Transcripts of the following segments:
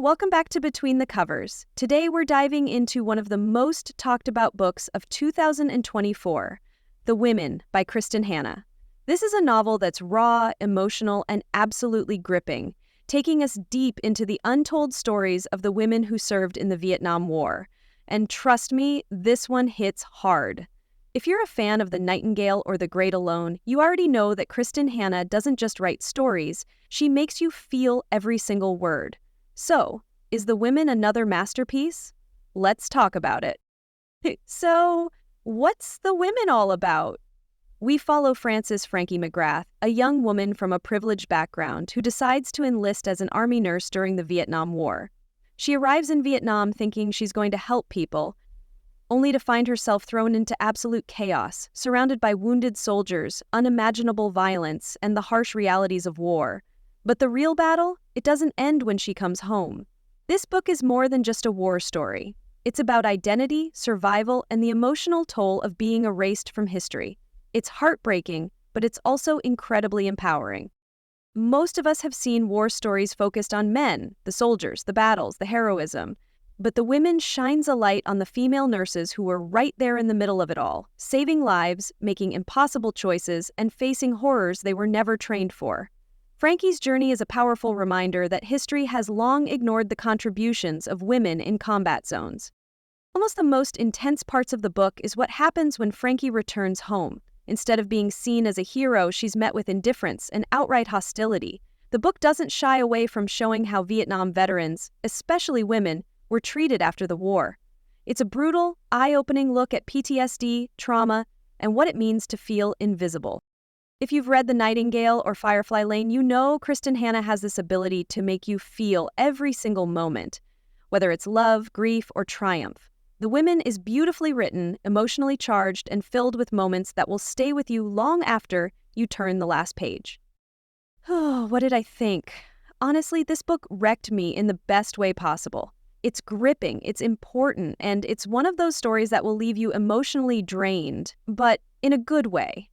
welcome back to Between the Covers. Today we're diving into one of the most talked about books of 2024, The Women by Kristin Hannah. This is a novel that's raw, emotional, and absolutely gripping, taking us deep into the untold stories of the women who served in the Vietnam War. And trust me, this one hits hard. If you're a fan of The Nightingale or The Great Alone, you already know that Kristin Hannah doesn't just write stories, she makes you feel every single word. So, is The Women another masterpiece? Let's talk about it. So, what's The Women all about? We follow Frances Frankie McGrath, a young woman from a privileged background who decides to enlist as an army nurse during the Vietnam War. She arrives in Vietnam thinking she's going to help people, only to find herself thrown into absolute chaos, surrounded by wounded soldiers, unimaginable violence, and the harsh realities of war. But the real battle? It doesn't end when she comes home. This book is more than just a war story. It's about identity, survival, and the emotional toll of being erased from history. It's heartbreaking, but it's also incredibly empowering. Most of us have seen war stories focused on men, the soldiers, the battles, the heroism. But The Women shines a light on the female nurses who were right there in the middle of it all, saving lives, making impossible choices, and facing horrors they were never trained for. Frankie's journey is a powerful reminder that history has long ignored the contributions of women in combat zones. Almost the most intense parts of the book is what happens when Frankie returns home. Instead of being seen as a hero, she's met with indifference and outright hostility. The book doesn't shy away from showing how Vietnam veterans, especially women, were treated after the war. It's a brutal, eye-opening look at PTSD, trauma, and what it means to feel invisible. If you've read The Nightingale or Firefly Lane, you know Kristin Hannah has this ability to make you feel every single moment, whether it's love, grief, or triumph. The Women is beautifully written, emotionally charged, and filled with moments that will stay with you long after you turn the last page. Oh, what did I think? Honestly, this book wrecked me in the best way possible. It's gripping, it's important, and it's one of those stories that will leave you emotionally drained, but in a good way.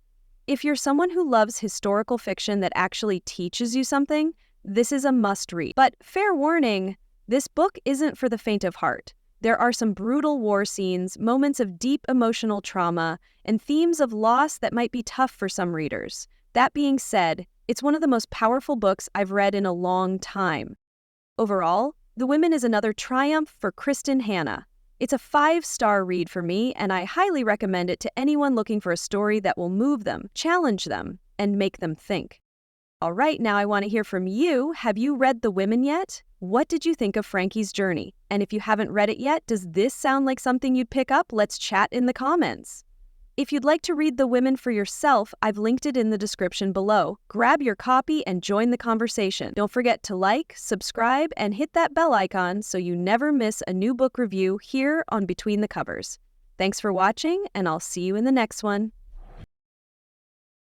If you're someone who loves historical fiction that actually teaches you something, this is a must-read. But fair warning, this book isn't for the faint of heart. There are some brutal war scenes, moments of deep emotional trauma, and themes of loss that might be tough for some readers. That being said, it's one of the most powerful books I've read in a long time. Overall, The Women is another triumph for Kristin Hannah. It's a 5-star read for me, and I highly recommend it to anyone looking for a story that will move them, challenge them, and make them think. All right, now I want to hear from you. Have you read The Women yet? What did you think of Frankie's journey? And if you haven't read it yet, does this sound like something you'd pick up? Let's chat in the comments. If you'd like to read The Women for yourself, I've linked it in the description below. Grab your copy and join the conversation. Don't forget to like, subscribe, and hit that bell icon so you never miss a new book review here on Between the Covers. Thanks for watching, and I'll see you in the next one.